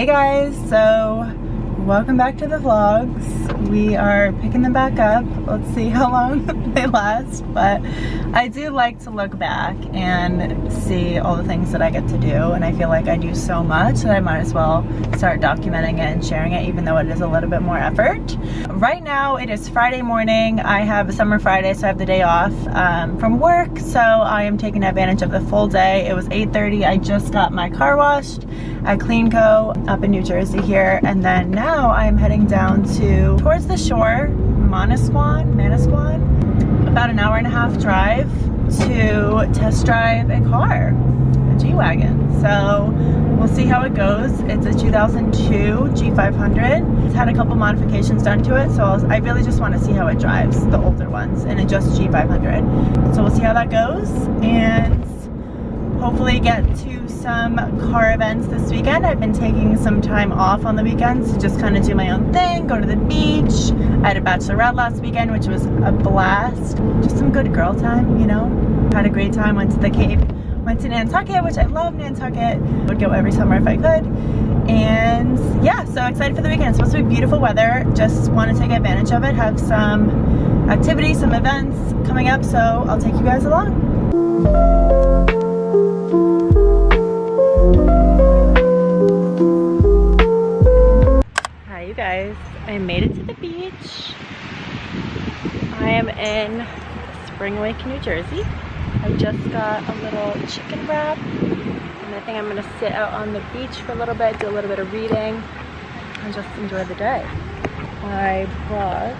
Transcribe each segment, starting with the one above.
guys, so welcome back to the vlogs. We are picking them back up. Let's see how long they last, but I do like to look back and see all the things that I get to do, and I feel like I do so much that I might as well start documenting it and sharing it, even though it is a little bit more effort. Right now it is Friday morning. I have a summer Friday, so I have the day off from work, so I am taking advantage of the full day. It was 8:30. I just got my car washed at Clean Co up in New Jersey here, and then now I'm heading down towards the shore, Manasquan, about an hour and a half drive to test drive a car, a G-Wagon. So we'll see how it goes. It's a 2002 G500. It's had a couple modifications done to it, so I really just want to see how it drives, the older ones, and it just G500. So we'll see how that goes, and hopefully get to some car events this weekend. I've been taking some time off on the weekends to just kind of do my own thing, go to the beach. I had a bachelorette last weekend, which was a blast. Just some good girl time, you know. Had a great time, went to the Cape, went to Nantucket, which I love Nantucket. Would go every summer if I could. And yeah, so excited for the weekend. It's supposed to be beautiful weather. Just want to take advantage of it, have some activities, some events coming up, so I'll take you guys along. Hi you guys, I made it to the beach. I am in Spring Lake, New Jersey. I just got a little chicken wrap, and I think I'm gonna sit out on the beach for a little bit, do a little bit of reading, and just enjoy the day. I brought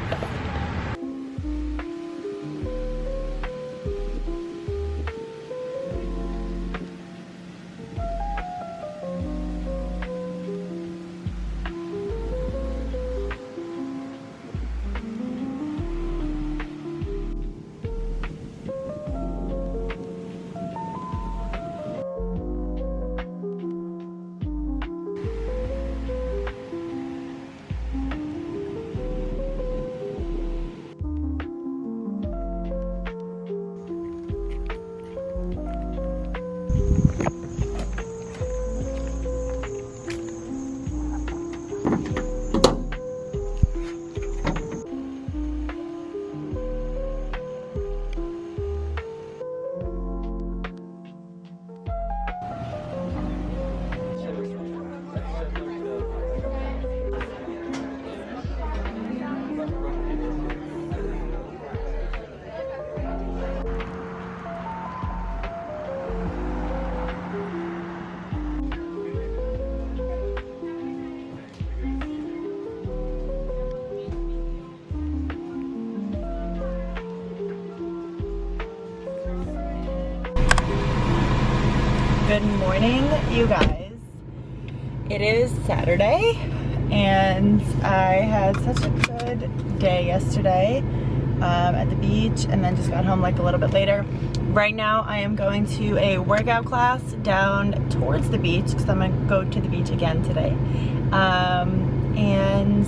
Good morning, you guys. It is Saturday, and I had such a good day yesterday at the beach, and then just got home like a little bit later. Right now I am going to a workout class down towards the beach, because I'm going to go to the beach again today. And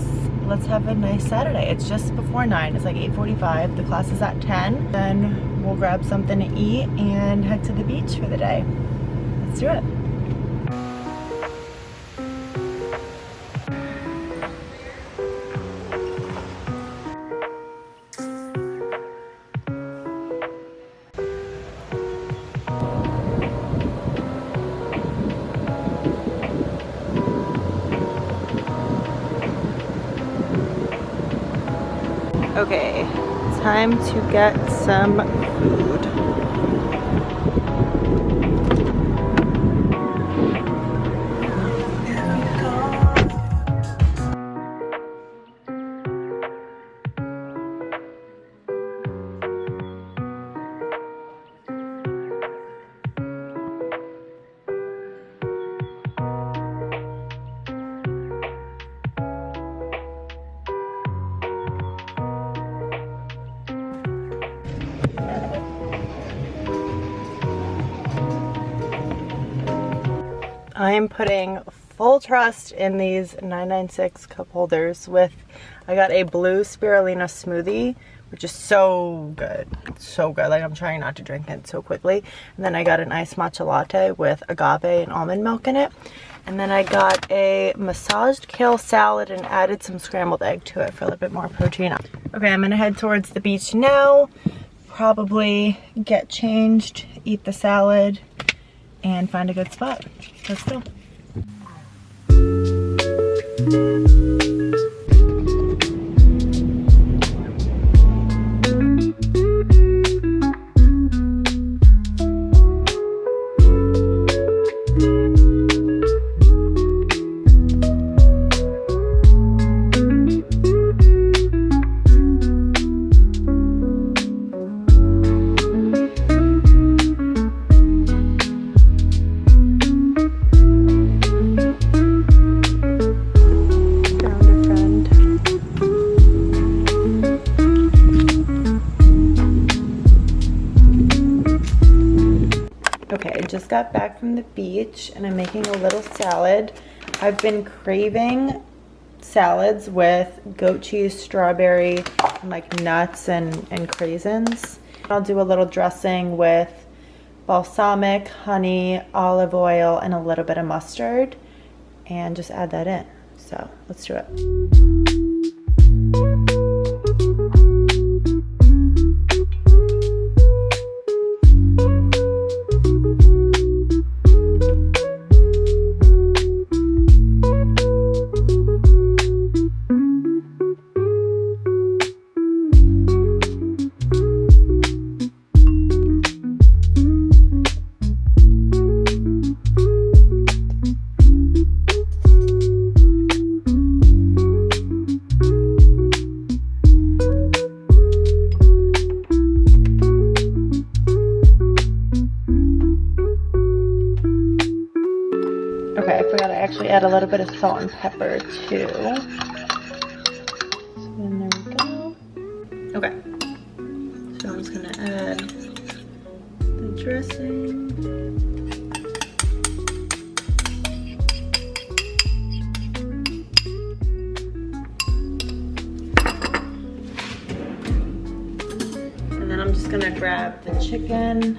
let's have a nice Saturday. It's just before 9, it's like 8:45. The class is at 10. Then we'll grab something to eat and head to the beach for the day. Let's do it. Okay, time to get some food. I am putting full trust in these 996 cup holders with, I got a blue spirulina smoothie which is so good. So good. Like, I'm trying not to drink it so quickly. And then I got an iced matcha latte with agave and almond milk in it. And then I got a massaged kale salad and added some scrambled egg to it for a little bit more protein. Okay, I'm gonna head towards the beach now. Probably get changed, eat the salad, and find a good spot. Let's go. Okay, I just got back from the beach and I'm making a little salad. I've been craving salads with goat cheese, strawberry, and like nuts and craisins. I'll do a little dressing with balsamic, honey, olive oil, and a little bit of mustard, and just add that in. So let's do it. Okay, I forgot I actually add a little bit of salt and pepper too. So then there we go. Okay, so I'm just gonna add the dressing. And then I'm just gonna grab the chicken.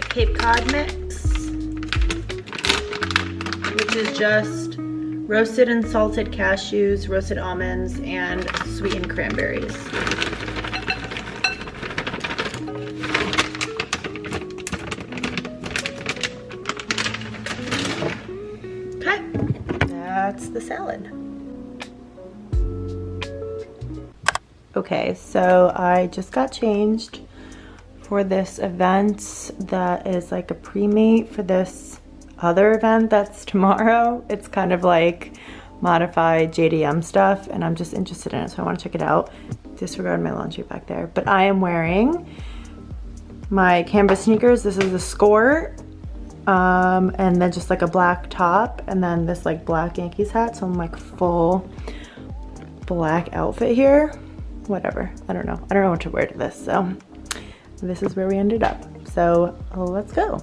Cape Cod mix, which is just roasted and salted cashews, roasted almonds, and sweetened cranberries. Okay, that's the salad. Okay, so I just got changed for this event that is like a pre-mate for this other event that's tomorrow. It's kind of like modified JDM stuff and I'm just interested in it, so I want to check it out. Disregard my laundry back there. But I am wearing my canvas sneakers. This is a skirt and then just like a black top and then this like black Yankees hat, so I'm like full black outfit here. Whatever, I don't know what to wear to this, so this is where we ended up. So let's go.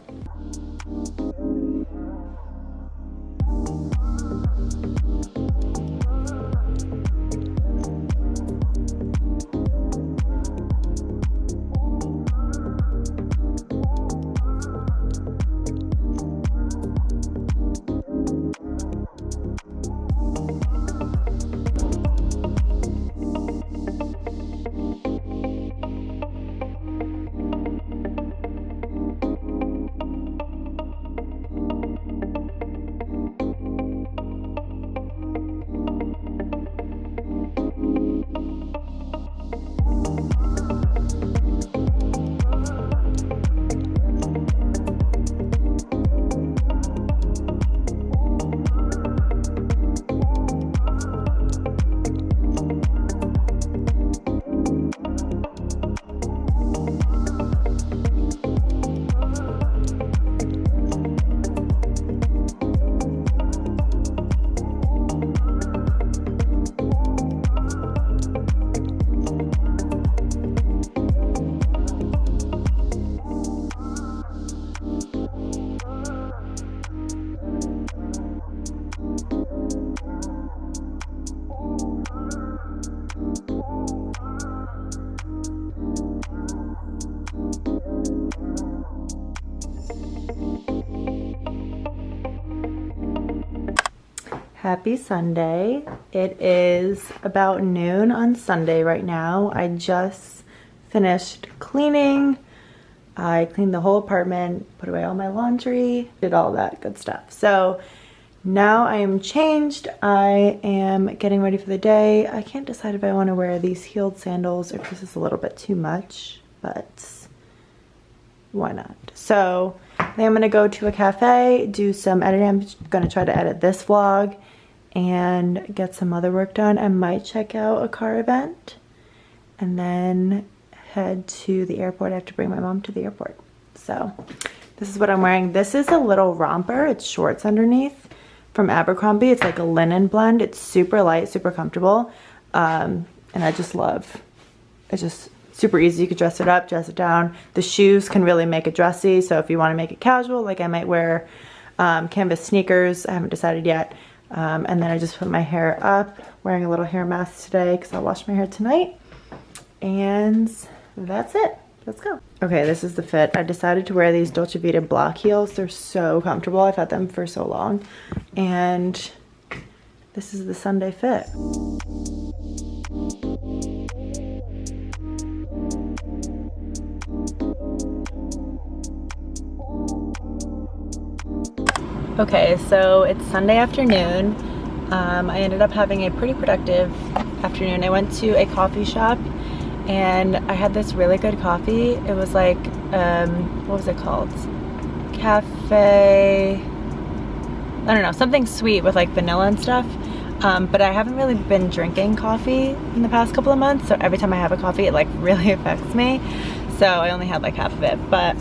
Happy Sunday. It is about noon on Sunday right now. I just finished cleaning. I cleaned the whole apartment, put away all my laundry, did all that good stuff. So now I am changed. I am getting ready for the day. I can't decide if I want to wear these heeled sandals or if this is a little bit too much, but why not? So then I'm gonna go to a cafe, do some editing. I'm gonna try to edit this vlog and get some other work done. I might check out a car event and then head to the airport. I have to bring my mom to the airport. So this is what I'm wearing. This is a little romper. It's shorts underneath from Abercrombie. It's like a linen blend. It's super light, super comfortable. And I just love, it's just super easy. You could dress it up, dress it down. The shoes can really make it dressy. So if you want to make it casual, like I might wear canvas sneakers. I haven't decided yet. And then I just put my hair up, wearing a little hair mask today because I'll wash my hair tonight. And that's it. Let's go. Okay, this is the fit. I decided to wear these Dolce Vita block heels. They're so comfortable. I've had them for so long. And this is the Sunday fit. Okay, so it's Sunday afternoon. I ended up having a pretty productive afternoon. I went to a coffee shop and I had this really good coffee. It was like, what was it called? Cafe, I don't know, something sweet with like vanilla and stuff. But I haven't really been drinking coffee in the past couple of months, so every time I have a coffee, it like really affects me. So I only had like half of it, but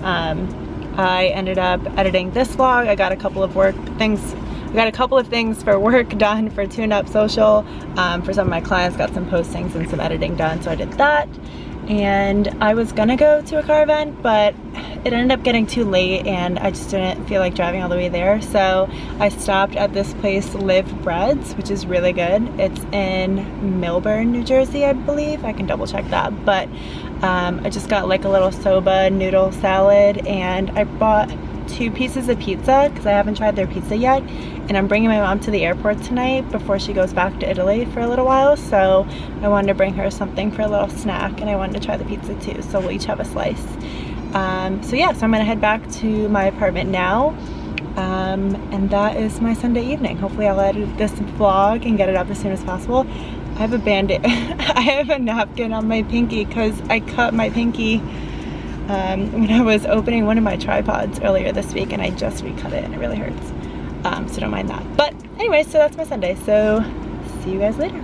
I ended up editing this vlog. I got a couple of things for work done for Tune Up Social. For some of my clients, got some postings and some editing done, so I did that. And I was gonna go to a car event, but it ended up getting too late and I just didn't feel like driving all the way there. So I stopped at this place, Live Breads, which is really good. It's in Milburn, New Jersey, I believe. I can double check that. But I just got like a little soba noodle salad and I bought 2 pieces of pizza because I haven't tried their pizza yet. And I'm bringing my mom to the airport tonight before she goes back to Italy for a little while. So I wanted to bring her something for a little snack and I wanted to try the pizza too. So we'll each have a slice. So yeah, so I'm gonna head back to my apartment now. And that is my Sunday evening. Hopefully I'll edit this vlog and get it up as soon as possible. I have a band-aid, I have a napkin on my pinky because I cut my pinky when I was opening one of my tripods earlier this week and I just recut it and it really hurts. So don't mind that. But anyway, so that's my Sunday. So see you guys later.